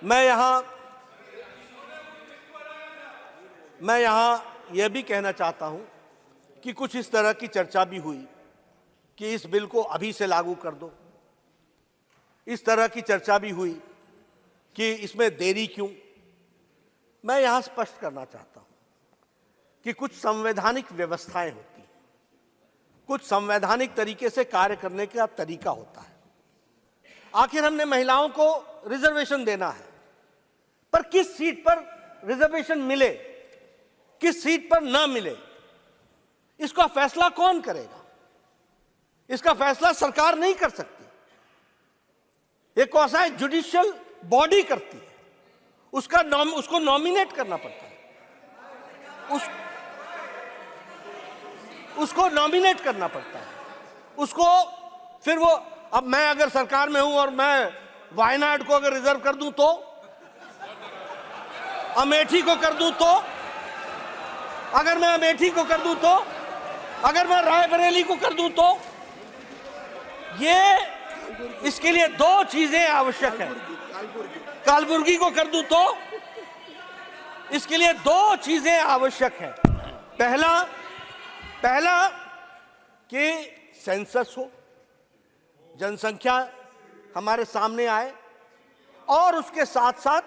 मैं यहां यह भी कहना चाहता हूं कि कुछ इस तरह की चर्चा भी हुई कि इस बिल को अभी से लागू कर दो। इस तरह की चर्चा भी हुई कि इसमें देरी क्यों। मैं यहां स्पष्ट करना चाहता हूं कि कुछ संवैधानिक व्यवस्थाएं होती हैं, कुछ संवैधानिक तरीके से कार्य करने का तरीका होता है। आखिर हमने महिलाओं को रिजर्वेशन देना है, पर किस सीट पर रिजर्वेशन मिले, किस सीट पर ना मिले, इसका फैसला कौन करेगा? इसका फैसला सरकार नहीं कर सकती, एक कौसा जुडिशियल बॉडी करती है। उसको नॉमिनेट करना पड़ता है, उसको नॉमिनेट करना पड़ता है, उसको फिर वो, अब मैं अगर सरकार में हूं और मैं वायनाड को अगर रिजर्व कर दूं तो, अमेठी को कर दूं तो, अगर मैं अमेठी को कर दूं तो, अगर मैं रायबरेली को कर दूं तो, ये इसके लिए दो चीजें आवश्यक है। कालबुर्गी को कर दूं तो इसके लिए दो चीजें आवश्यक है। पहला कि सेंसस हो, जनसंख्या हमारे सामने आए, और उसके साथ साथ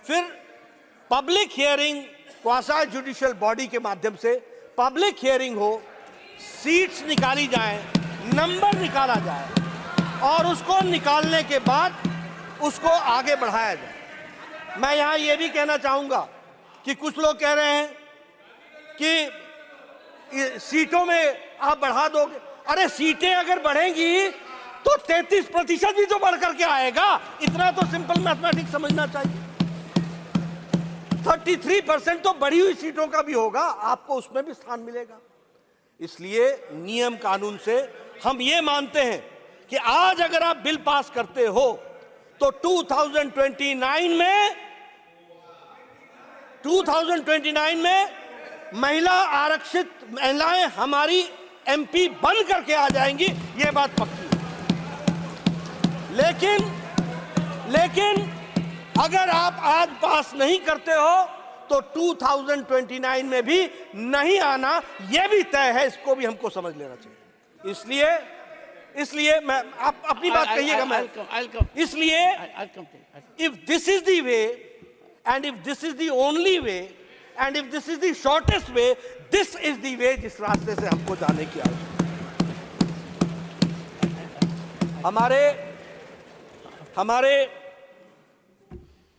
फिर public hearing, quasi judicial body के माध्यम से पब्लिक हियरिंग हो, सीट्स निकाली जाए, नंबर निकाला जाए, और उसको निकालने के बाद उसको आगे बढ़ाया जाए। मैं यहां यह भी कहना चाहूंगा कि कुछ लोग कह रहे हैं कि सीटों में आप बढ़ा दोगे। अरे सीटें अगर बढ़ेंगी तो 33% भी तो बढ़ करके आएगा। इतना तो सिंपल मैथमेटिक्स समझना चाहिए। 33% तो बढ़ी हुई सीटों का भी होगा, आपको उसमें भी स्थान मिलेगा। इसलिए नियम कानून से हम ये मानते हैं कि आज अगर आप बिल पास करते हो तो 2029 में महिला आरक्षित महिलाएं हमारी एमपी बन करके आ जाएंगी, ये बात पक्की है। लेकिन अगर आप आज पास नहीं करते हो तो 2029 में भी नहीं आना, यह भी तय है। इसको भी हमको समझ लेना चाहिए। इसलिए मैं, आप अपनी बात कहिएगा, मैं इसलिए if this is the way and if this is the only way and if this is the shortest way, this is the way जिस रास्ते से हमको जाने की आवश्यकता है। हमारे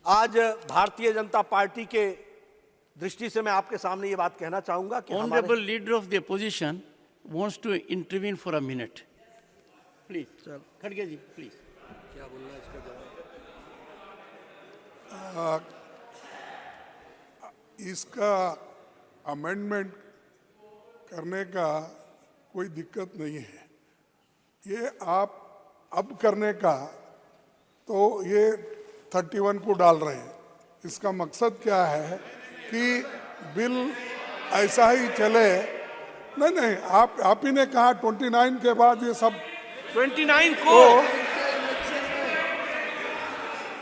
आज भारतीय जनता पार्टी के दृष्टि से मैं आपके सामने ये बात कहना चाहूंगा कि honourable leader of the opposition wants to intervene for a minute, please. Sir खड़गे जी, प्लीज। क्या बोलना है इसका जवाब? इसका अमेंडमेंट करने का कोई दिक्कत नहीं है। ये आप अब करने का तो ये 31 को डाल रहे हैं। इसका मकसद क्या है कि बिल ऐसा ही चले। नहीं, आप ही ने कहा 29 के बाद ये सब 29 को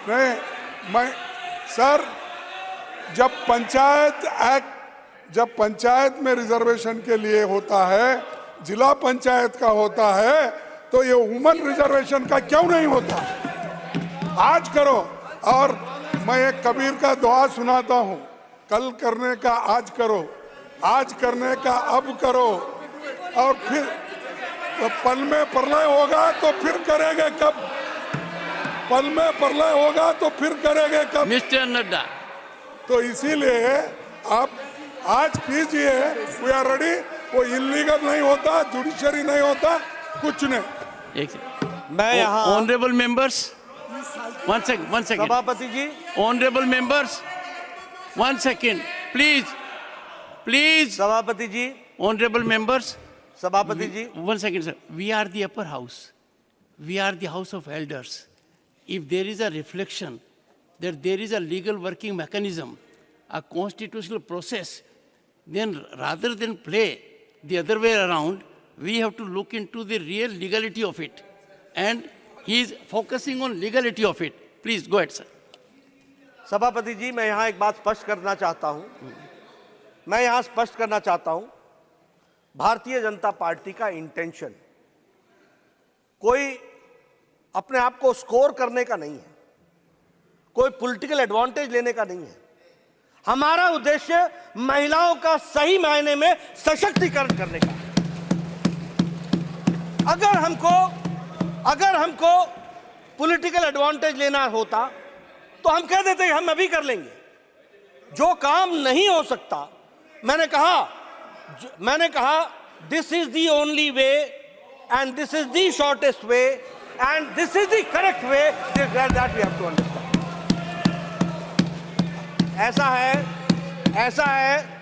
नहीं, मैं सर, जब पंचायत में रिजर्वेशन के लिए होता है, जिला पंचायत का होता है, तो ये वुमन रिजर्वेशन का क्यों नहीं होता? आज करो। और मैं एक कबीर का दुआ सुनाता हूँ, कल करने का आज करो, आज करने का अब करो, और फिर तो पल में प्रलय होगा तो फिर करेंगे कब? पल में प्रलय होगा तो फिर करेंगे कब? मिस्टर नड्डा, तो इसीलिए आप आज कीजिए, वी आर रेडी। वो इलीगल नहीं होता, जुडिशरी नहीं होता, कुछ नहीं। एक मैं यहाँ ऑनरेबल मेंबर्स, वन सेकंड सभापति जी, honourable members, one second please सभापति जी, ऑनरेबल मेंबर्स, सभापति जी, one second, sir. We are the upper house. We are the house of elders. If there is a reflection that there is a legal working mechanism, a constitutional process, then rather than play the other way around, we have to look into the real legality of it. And he is focusing on legality of it. Please go ahead, sir. सभापति जी, मैं यहां एक बात स्पष्ट करना चाहता हूं। मैं यहां स्पष्ट करना चाहता हूं, भारतीय जनता पार्टी का इंटेंशन कोई अपने आप को स्कोर करने का नहीं है, कोई पॉलिटिकल एडवांटेज लेने का नहीं है। हमारा उद्देश्य महिलाओं का सही मायने में सशक्तिकरण करने का है। अगर हमको पॉलिटिकल एडवांटेज लेना होता तो हम कह देते हम अभी कर लेंगे। जो काम नहीं हो सकता, मैंने कहा this is the only way and this is the shortest way and this is the correct way that we have to understand. ऐसा है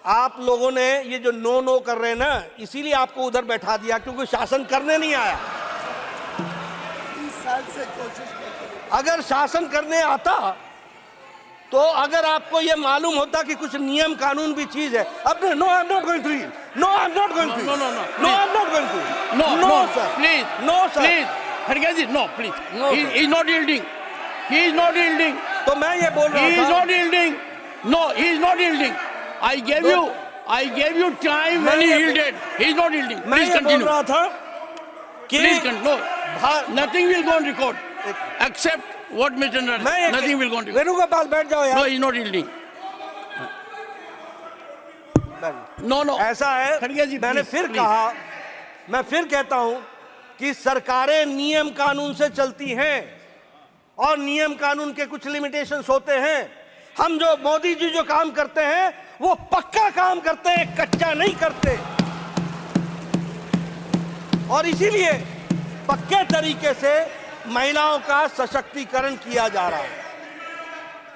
आप लोगों ने ये जो नो कर रहे हैं ना, इसीलिए आपको उधर बैठा दिया, क्योंकि शासन करने नहीं आया। 30 साल से कोशिश करते हैं। अगर शासन करने आता तो अगर आपको ये मालूम होता कि कुछ नियम कानून भी चीज है, अब no I am not going to yield, no I am not going to, No, no I am not going to, No, sir, please, no sir, please, Khadge ji, no, please. No, He sir. is not yielding. He is not yielding. तो मैं ये बोल He is रहा था, not yielding. No, he is not yielding. I gave No. you time when he मैं ये- yielded. He is not yielding. मैं Please ये बोल continue. रहा था कि Please continue. No, भा- nothing will go on record except what Mr. Narendra. मैं ये Nothing will go on record. Venugopal बैठ जाओ No, यार। he is not yielding. No, no. ऐसा है, खड़गे जी, मैंने please, फिर please. कहा, मैं फिर कहता हूं कि सरकारें नियम कानून से चलती हैं और नियम कानून के कुछ लिमिटेशंस होते हैं। हम जो मोदी जी जो काम करते हैं वो पक्का काम करते हैं, कच्चा नहीं करते, और इसीलिए पक्के तरीके से महिलाओं का सशक्तिकरण किया जा रहा है।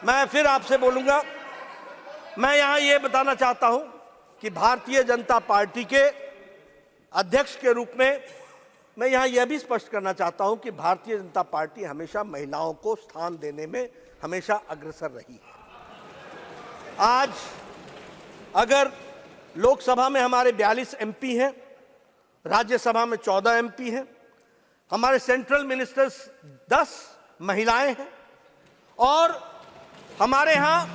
मैं फिर आपसे बोलूंगा, मैं यहां यह बताना चाहता हूं कि भारतीय जनता पार्टी के अध्यक्ष के रूप में मैं यहां यह भी स्पष्ट करना चाहता हूं कि भारतीय जनता पार्टी हमेशा महिलाओं को स्थान देने में हमेशा अग्रसर रही है। आज अगर लोकसभा में हमारे 42 एमपी हैं, राज्यसभा में 14 एमपी हैं, हमारे सेंट्रल मिनिस्टर्स 10 महिलाएं हैं, और हमारे यहां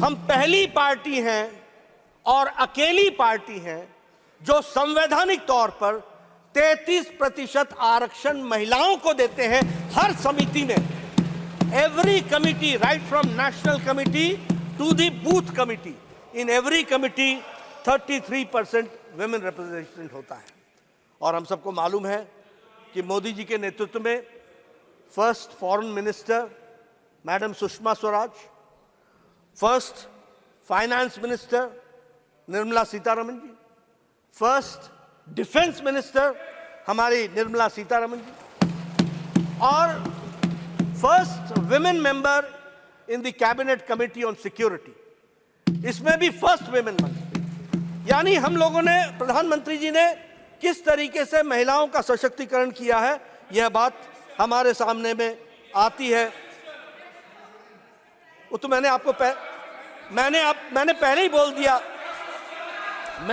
हम पहली पार्टी हैं और अकेली पार्टी हैं जो संवैधानिक तौर पर 33% आरक्षण महिलाओं को देते हैं हर समिति में। Every committee, right from national committee to the booth committee, in every committee 33% women representation होता है। और हम सबको मालूम है कि मोदी जी के नेतृत्व में first foreign minister madam Sushma Swaraj, first finance minister Nirmala Sitharaman ji, first defence minister हमारी निर्मला सीतारमण जी, और first women member in the cabinet committee on security, इसमें भी फर्स्ट विमेन मंत्री। यानी हम लोगों ने, प्रधानमंत्री जी ने किस तरीके से महिलाओं का सशक्तिकरण किया है, यह बात हमारे सामने में आती है। वो तो मैंने पहले ही बोल दिया